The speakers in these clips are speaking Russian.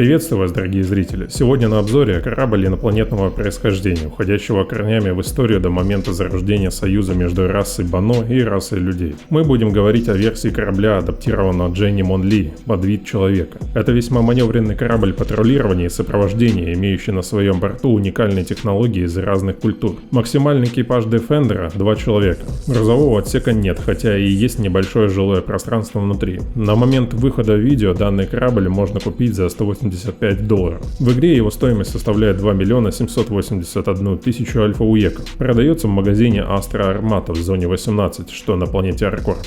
Приветствую вас, дорогие зрители! Сегодня на обзоре корабль инопланетного происхождения, уходящего корнями в историю до момента зарождения союза между расой Бано и расой людей. Мы будем говорить о версии корабля, адаптированного Дженни Мон Ли под вид человека. Это весьма маневренный корабль патрулирования и сопровождения, имеющий на своем борту уникальные технологии из разных культур. Максимальный экипаж Defender — 2 человека. Грузового отсека нет, хотя и есть небольшое жилое пространство внутри. На момент выхода видео данный корабль можно купить за $185. В игре его стоимость составляет 2 781 000 альфа-уеков. Продается в магазине Astra Armata в зоне 18, что на планете Аркорп.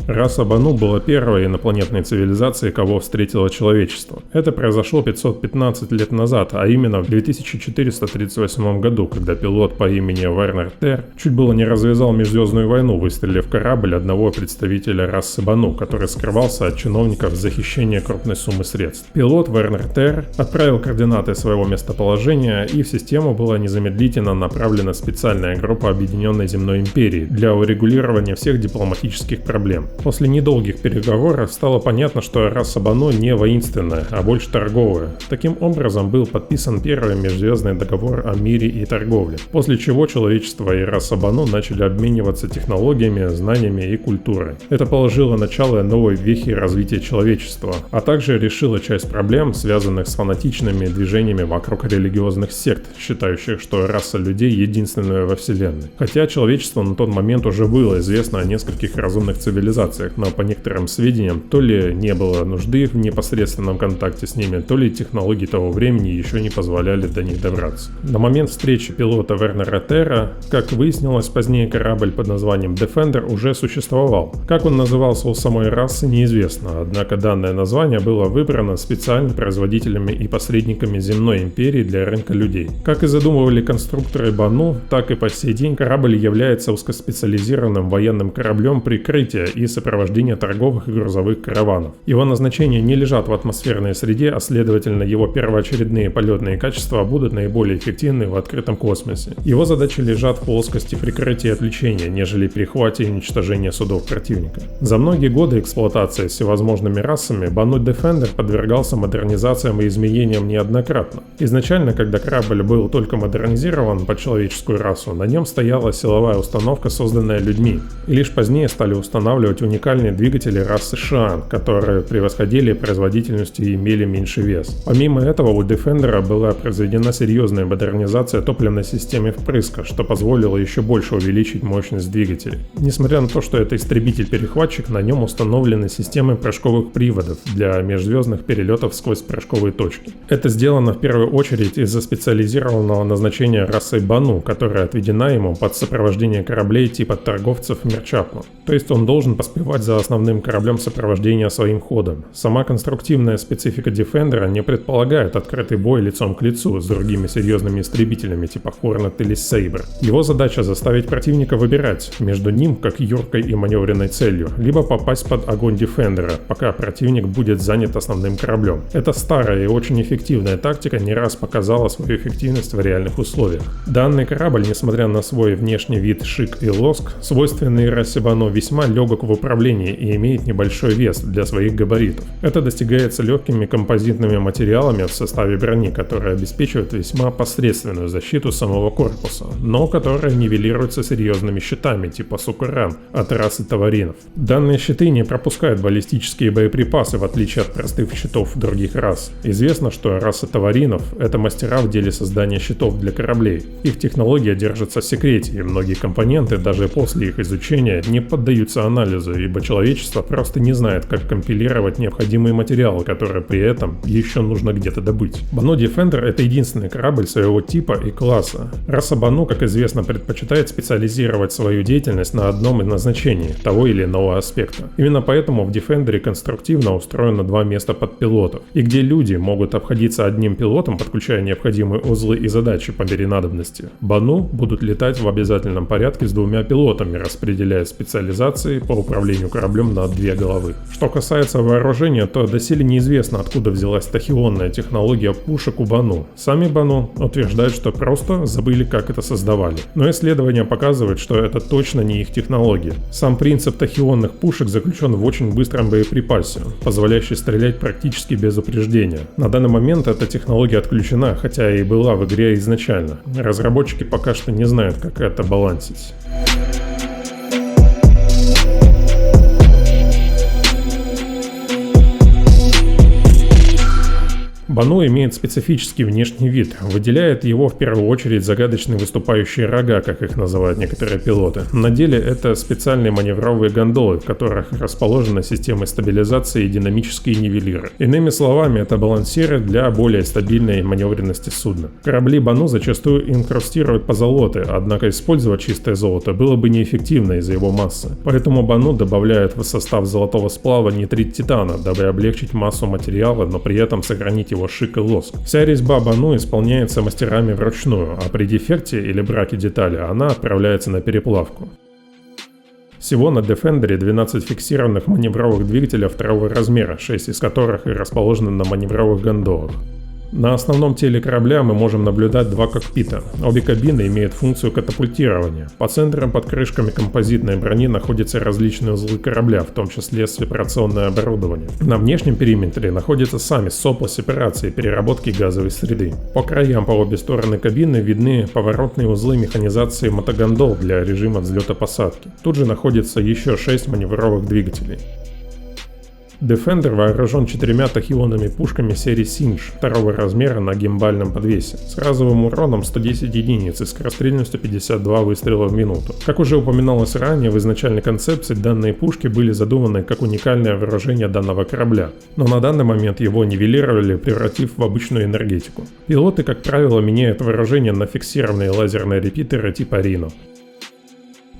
Раса Бану была первой инопланетной цивилизацией, кого встретило человечество. Это произошло 515 лет назад, а именно в 2438 году, когда пилот по имени Вернер Терр чуть было не развязал межзвездную войну, выстрелив в корабль одного представителя расы Бану, который скрывался от чиновников за хищение крупной суммы средств. Пилот Вернер Терр отправил координаты своего местоположения, и в систему была незамедлительно направлена специальная группа Объединенной Земной Империи для урегулирования всех дипломатических проблем. После недолгих переговоров стало понятно, что раса Бано не воинственная, а больше торговая. Таким образом был подписан первый межзвездный договор о мире и торговле, после чего человечество и раса Бано начали обмениваться технологиями, знаниями и культурой. Это положило начало новой вехи развития человечества, а также решило часть проблем, связанных с фанатичными движениями вокруг религиозных сект, считающих, что раса людей единственная во Вселенной. Хотя человечество на тот момент уже было известно о нескольких разумных цивилизациях, но по некоторым сведениям, то ли не было нужды в непосредственном контакте с ними, то ли технологии того времени еще не позволяли до них добраться. На момент встречи пилота Вернера Терра, как выяснилось позднее, корабль под названием Defender уже существовал. Как он назывался у самой расы, неизвестно, однако данное название было выбрано специально производителями и посредниками Земной Империи для рынка людей. Как и задумывали конструкторы Бану, так и по сей день корабль является узкоспециализированным военным кораблем прикрытия и сопровождения торговых и грузовых караванов. Его назначения не лежат в атмосферной среде, а следовательно его первоочередные полетные качества будут наиболее эффективны в открытом космосе. Его задачи лежат в плоскости прикрытия и отвлечения, нежели перехвате и уничтожения судов противника. За многие годы эксплуатации всевозможными расами Бану Defender подвергался модернизациям и изменениям неоднократно. Изначально, когда корабль был только модернизирован под человеческую расу, на нем стояла силовая установка, созданная людьми, и лишь позднее стали устанавливать уникальные двигатели расы Шиан, которые превосходили производительностью и имели меньший вес. Помимо этого, у Defender была произведена серьезная модернизация топливной системы впрыска, что позволило еще больше увеличить мощность двигателей. Несмотря на то, что это истребитель-перехватчик, на нем установлены системы прыжковых приводов для межзвездных перелетов сквозь прыжковые точки. Это сделано в первую очередь из-за специализированного назначения расой Бану, которая отведена ему под сопровождение кораблей типа торговцев Мерчапма. То есть он должен поспевать за основным кораблем сопровождения своим ходом. Сама конструктивная специфика Defender не предполагает открытый бой лицом к лицу с другими серьезными истребителями типа Hornet или Sabre. Его задача заставить противника выбирать между ним как юркой и маневренной целью, либо попасть под огонь Defender, пока противник будет занят основным кораблем. Эта старая и очень эффективная тактика не раз показала свою эффективность в реальных условиях. Данный корабль, несмотря на свой внешний вид шик и лоск, свойственный расе Бано, весьма легок в управлении и имеет небольшой вес для своих габаритов. Это достигается легкими композитными материалами в составе брони, которые обеспечивают весьма посредственную защиту самого корпуса, но которые нивелируются серьезными щитами типа Сукуран от расы Таваринов. Данные щиты не пропускают баллистические боеприпасы, в отличие от простых щитов других рас. Известно, что раса Таваринов — это мастера в деле создания щитов для кораблей. Их технология держится в секрете, и многие компоненты даже после их изучения не поддаются анализу, ибо человечество просто не знает, как компилировать необходимые материалы, которые при этом еще нужно где-то добыть. Бану Defender — это единственный корабль своего типа и класса. Раса Бану, как известно, предпочитает специализировать свою деятельность на одном из назначений того или иного аспекта. Именно поэтому в Defender конструктивно устроено 2 места под пилотов, и где люди могут обходиться одним пилотом, подключая необходимые узлы и задачи по мере надобности, Бану будут летать в обязательном порядке с 2 пилотами, распределяя специализации по управлению управлению кораблем на 2 головы. Что касается вооружения, то доселе неизвестно, откуда взялась тахионная технология пушек у Бану. Сами Бану утверждают, что просто забыли, как это создавали. Но исследования показывают, что это точно не их технология. Сам принцип тахионных пушек заключен в очень быстром боеприпасе, позволяющий стрелять практически без упреждения. На данный момент эта технология отключена, хотя и была в игре изначально. Разработчики пока что не знают, как это балансить. Бану имеет специфический внешний вид, выделяет его в первую очередь загадочные выступающие рога, как их называют некоторые пилоты. На деле это специальные маневровые гондолы, в которых расположены системы стабилизации и динамические нивелиры. Иными словами, это балансиры для более стабильной маневренности судна. Корабли Бану зачастую инкрустируют позолоты, однако использовать чистое золото было бы неэффективно из-за его массы. Поэтому Бану добавляют в состав золотого сплава нитрит титана, дабы облегчить массу материала, но при этом сохранить его шик и лоск. Вся резьба Бану исполняется мастерами вручную, а при дефекте или браке детали она отправляется на переплавку. Всего на Defender 12 фиксированных маневровых двигателей второго размера, 6 из которых и расположены на маневровых гондолах. На основном теле корабля мы можем наблюдать 2 кокпита. Обе кабины имеют функцию катапультирования. По центрам под крышками композитной брони находятся различные узлы корабля, в том числе сепарационное оборудование. На внешнем периметре находится сами сопла сепарации и переработки газовой среды. По краям по обе стороны кабины видны поворотные узлы механизации мотогондол для режима взлета-посадки. Тут же находится еще 6 маневровых двигателей. Defender вооружен 4 тахионными пушками серии Singe второго размера на гимбальном подвесе с разовым уроном 110 единиц и скорострельностью 52 выстрела в минуту. Как уже упоминалось ранее, в изначальной концепции данные пушки были задуманы как уникальное вооружение данного корабля, но на данный момент его нивелировали, превратив в обычную энергетику. Пилоты, как правило, меняют вооружение на фиксированные лазерные репитеры типа Rhino.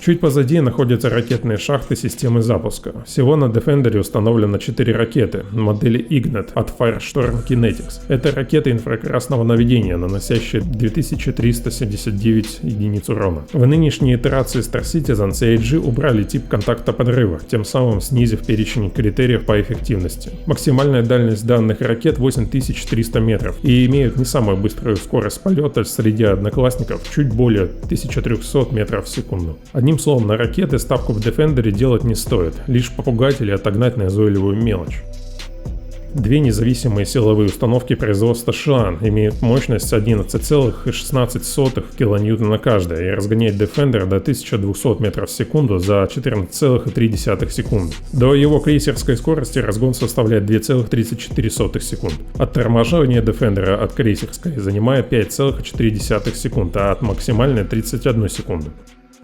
Чуть позади находятся ракетные шахты системы запуска. Всего на Defender установлено 4 ракеты модели Ignet от Firestorm Kinetics. Это ракеты инфракрасного наведения, наносящие 2379 единиц урона. В нынешней итерации Star Citizen CIG убрали тип контакта подрыва, тем самым снизив перечень критериев по эффективности. Максимальная дальность данных ракет 8300 метров и имеют не самую быструю скорость полета среди одноклассников, чуть более 1300 метров в секунду. Одним словом, на ракеты ставку в Defender делать не стоит, лишь попугать или отогнать назойливую мелочь. 2 независимые силовые установки производства Шиан имеют мощность 11,16 кН каждая и разгоняет Defender до 1200 метров в секунду за 14,3 секунды. До его крейсерской скорости разгон составляет 2,34 секунд. От торможения Defender от крейсерской занимает 5,4 секунд, а от максимальной 31 секунду.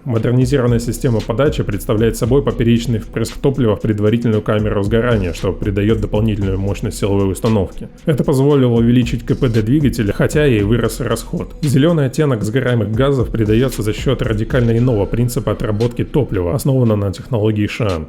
Модернизированная система подачи представляет собой поперечный впрыск топлива в предварительную камеру сгорания, что придает дополнительную мощность силовой установки. Это позволило увеличить КПД двигателя, хотя и вырос расход. Зеленый оттенок сгораемых газов придается за счет радикально иного принципа отработки топлива, основанного на технологии Шиан.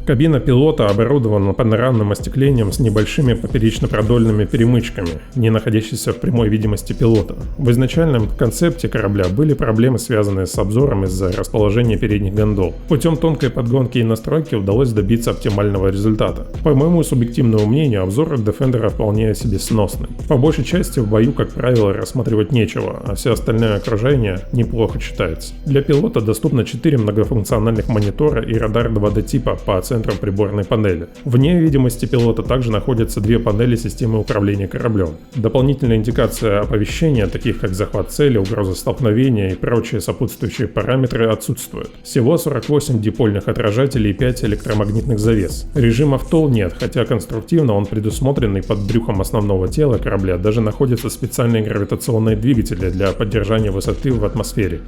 Кабина пилота оборудована панорамным остеклением с небольшими поперечно-продольными перемычками, не находящимися в прямой видимости пилота. В изначальном концепте корабля были проблемы, связанные с обзором из-за расположения передних гондол. Путем тонкой подгонки и настройки удалось добиться оптимального результата. По моему субъективному мнению, обзор Defender вполне себе сносный. По большей части в бою, как правило, рассматривать нечего, а все остальное окружение неплохо читается. Для пилота доступно 4 многофункциональных монитора и радар 2D типа по центрам приборной панели. Вне видимости пилота также находятся 2 панели системы управления кораблем. Дополнительная индикация оповещения, таких как захват цели, угроза столкновения и прочие сопутствующие параметры, отсутствуют. Всего 48 дипольных отражателей и 5 электромагнитных завес. Режима ВТОЛ нет, хотя конструктивно он предусмотренный под брюхом основного тела корабля, даже находятся специальные гравитационные двигатели для поддержания высоты в атмосфере.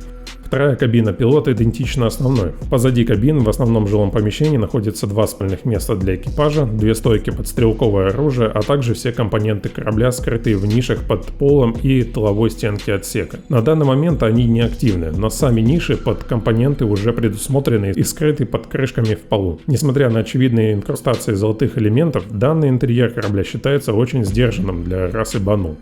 В Вторая кабина пилота идентична основной. Позади кабин в основном жилом помещении находится 2 спальных места для экипажа, 2 стойки под стрелковое оружие, а также все компоненты корабля, скрытые в нишах под полом и тыловой стенки отсека. На данный момент они не активны, но сами ниши под компоненты уже предусмотрены и скрыты под крышками в полу. Несмотря на очевидные инкрустации золотых элементов, данный интерьер корабля считается очень сдержанным для расы Бану.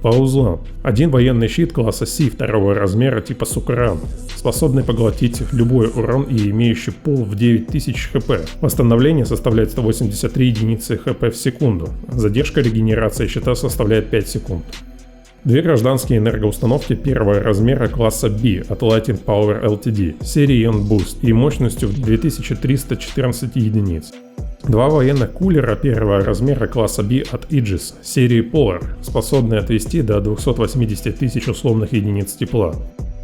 По узлам. Один военный щит класса Си второго размера типа Сукаран, способный поглотить любой урон и имеющий пул в 9000 хп. Восстановление составляет 183 единицы хп в секунду. Задержка регенерации щита составляет 5 секунд. 2 гражданские энергоустановки первого размера класса B от Lighting Power Ltd серии N-Boost и мощностью в 2314 единиц. 2 военных кулера первого размера класса B от Aegis серии Polar, способные отвести до 280 тысяч условных единиц тепла.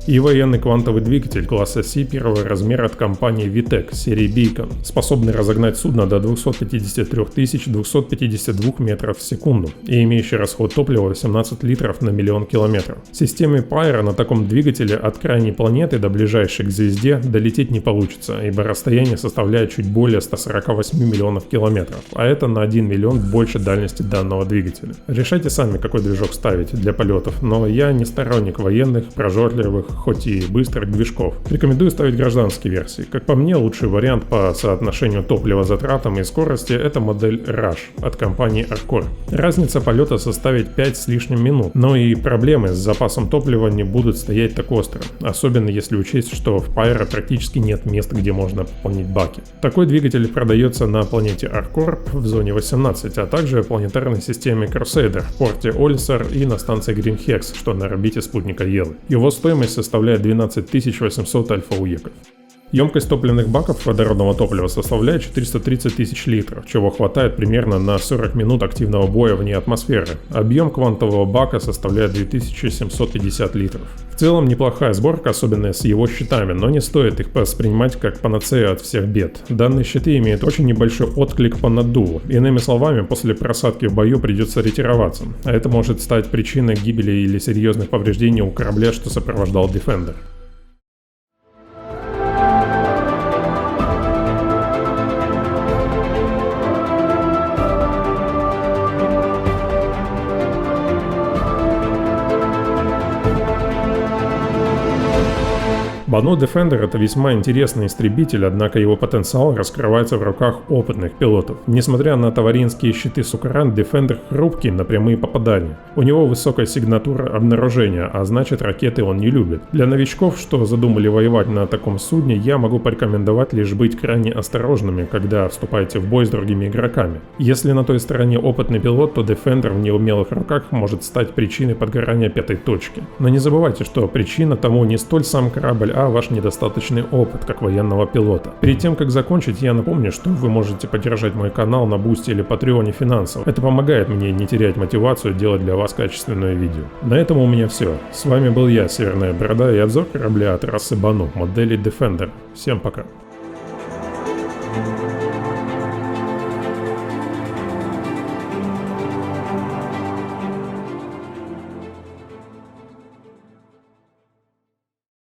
И военный квантовый двигатель класса C первого размера от компании VTEC серии Beacon, способный разогнать судно до 253 252 метров в секунду и имеющий расход топлива 18 литров на миллион километров. В системе Pyro на таком двигателе от крайней планеты до ближайшей к звезде долететь не получится, ибо расстояние составляет чуть более 148 миллионов километров, а это на 1 миллион больше дальности данного двигателя. Решайте сами, какой движок ставить для полетов, но я не сторонник военных, прожорливых, хоть и быстрых движков. Рекомендую ставить гражданские версии. Как по мне, лучший вариант по соотношению топлива-затратам и скорости — это модель Rush от компании Arcor. Разница полета составит 5 с лишним минут, но и проблемы с запасом топлива не будут стоять так остро, особенно если учесть, что в Pyro практически нет мест, где можно пополнить баки. Такой двигатель продается на планете Arcor в зоне 18, а также в планетарной системе Crusader, в порте Олисар и на станции Green Hex, что на орбите спутника Елы. Его стоимость составляет 12 800 альфа-уеков. Емкость топливных баков водородного топлива составляет 430 тысяч литров, чего хватает примерно на 40 минут активного боя вне атмосферы. Объем квантового бака составляет 2750 литров. В целом неплохая сборка, особенно с его щитами, но не стоит их воспринимать как панацею от всех бед. Данные щиты имеют очень небольшой отклик по наддуву. Иными словами, после просадки в бою придется ретироваться, а это может стать причиной гибели или серьезных повреждений у корабля, что сопровождал Defender. Banu Defender — это весьма интересный истребитель, однако его потенциал раскрывается в руках опытных пилотов. Несмотря на товаринские щиты Сукаран, Defender хрупкий на прямые попадания. У него высокая сигнатура обнаружения, а значит ракеты он не любит. Для новичков, что задумали воевать на таком судне, я могу порекомендовать лишь быть крайне осторожными, когда вступаете в бой с другими игроками. Если на той стороне опытный пилот, то Defender в неумелых руках может стать причиной подгорания пятой точки. Но не забывайте, что причина тому не столь сам корабль, а ваш недостаточный опыт как военного пилота. Перед тем, как закончить, я напомню, что вы можете поддержать мой канал на Бусти или Патреоне финансово. Это помогает мне не терять мотивацию делать для вас качественное видео. На этом у меня все. С вами был я, Северная Борода, и обзор корабля от расы Бану, модели Defender. Всем пока.